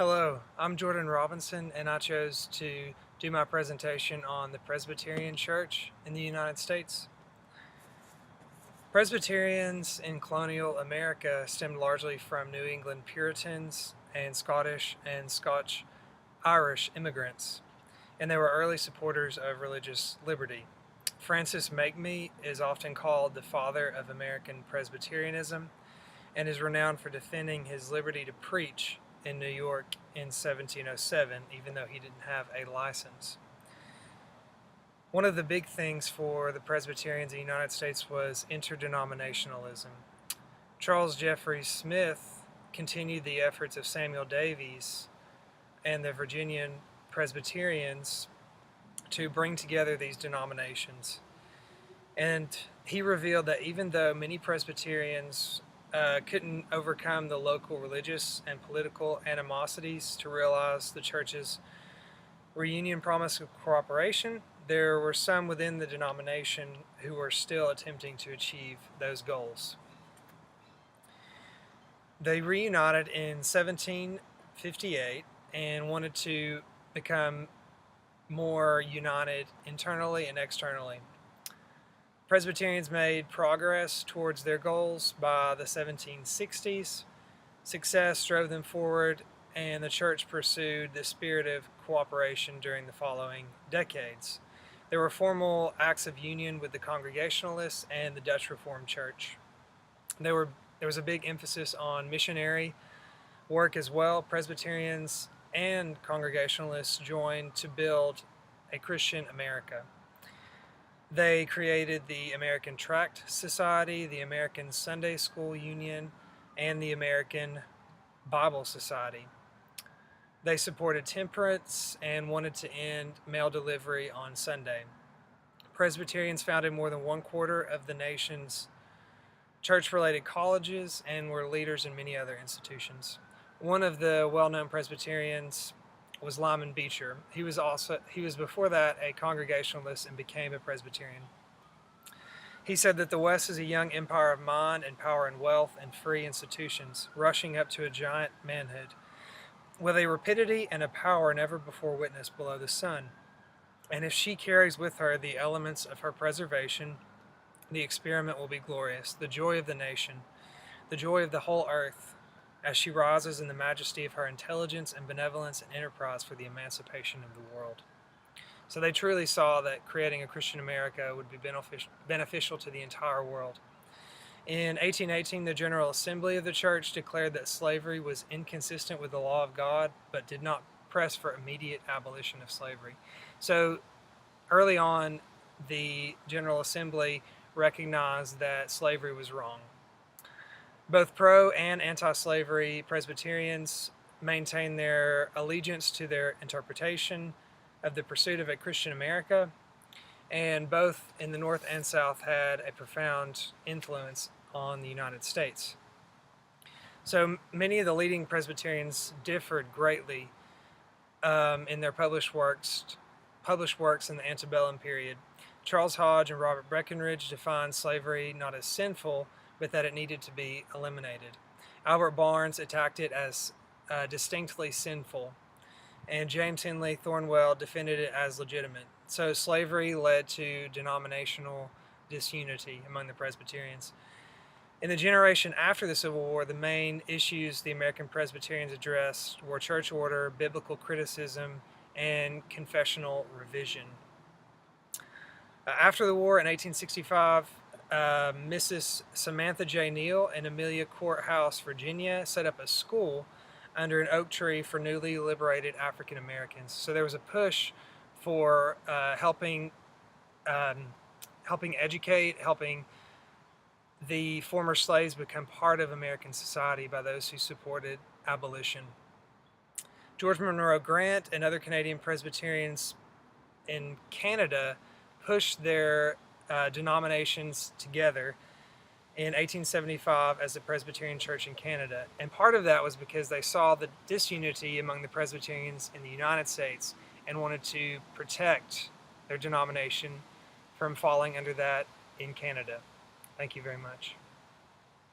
Hello, I'm Jordan Robinson, and I chose to do my presentation on the Presbyterian Church in the United States. Presbyterians in colonial America stemmed largely from New England Puritans and Scottish and Scotch-Irish immigrants, and they were early supporters of religious liberty. Francis Makemie is often called the father of American Presbyterianism and is renowned for defending his liberty to preach in New York in 1707, even though he didn't have a license. One of the big things for the Presbyterians in the United States was interdenominationalism. Charles Jeffrey Smith continued the efforts of Samuel Davies and the Virginian Presbyterians to bring together these denominations. And he revealed that even though many Presbyterians couldn't overcome the local religious and political animosities to realize the church's reunion promise of cooperation, there were some within the denomination who were still attempting to achieve those goals. They reunited in 1758 and wanted to become more united internally and externally. Presbyterians made progress towards their goals by the 1760s. Success drove them forward, and the church pursued the spirit of cooperation during the following decades. There were formal acts of union with the Congregationalists and the Dutch Reformed Church. There was a big emphasis on missionary work as well. Presbyterians and Congregationalists joined to build a Christian America. They created the American Tract Society, the American Sunday School Union, and the American Bible Society. They supported temperance and wanted to end mail delivery on Sunday. Presbyterians founded more than 1/4 of the nation's church-related colleges and were leaders in many other institutions. One of the well-known Presbyterians was Lyman Beecher. He was before that a Congregationalist and became a Presbyterian. He said that the West is a young empire of mind and power and wealth and free institutions, rushing up to a giant manhood, with a rapidity and a power never before witnessed below the sun. And if she carries with her the elements of her preservation, the experiment will be glorious, the joy of the nation, the joy of the whole earth, as she rises in the majesty of her intelligence and benevolence and enterprise for the emancipation of the world. So they truly saw that creating a Christian America would be beneficial to the entire world. In 1818, the General Assembly of the Church declared that slavery was inconsistent with the law of God, but did not press for immediate abolition of slavery. So early on, the General Assembly recognized that slavery was wrong. Both pro- and anti-slavery Presbyterians maintained their allegiance to their interpretation of the pursuit of a Christian America, and both in the North and South had a profound influence on the United States. So many of the leading Presbyterians differed greatly in their published works in the antebellum period. Charles Hodge and Robert Breckinridge defined slavery not as sinful, but that it needed to be eliminated. Albert Barnes attacked it as distinctly sinful, and James Henley Thornwell defended it as legitimate. So slavery led to denominational disunity among the Presbyterians. In the generation after the Civil War, the main issues the American Presbyterians addressed were church order, biblical criticism, and confessional revision. After the war in 1865, Mrs. Samantha J. Neal in Amelia Courthouse, Virginia, set up a school under an oak tree for newly liberated African Americans. So there was a push for helping educate, helping the former slaves become part of American society by those who supported abolition. George Monroe Grant and other Canadian Presbyterians in Canada pushed their denominations together in 1875 as the Presbyterian Church in Canada. And part of that was because they saw the disunity among the Presbyterians in the United States and wanted to protect their denomination from falling under that in Canada. Thank you very much.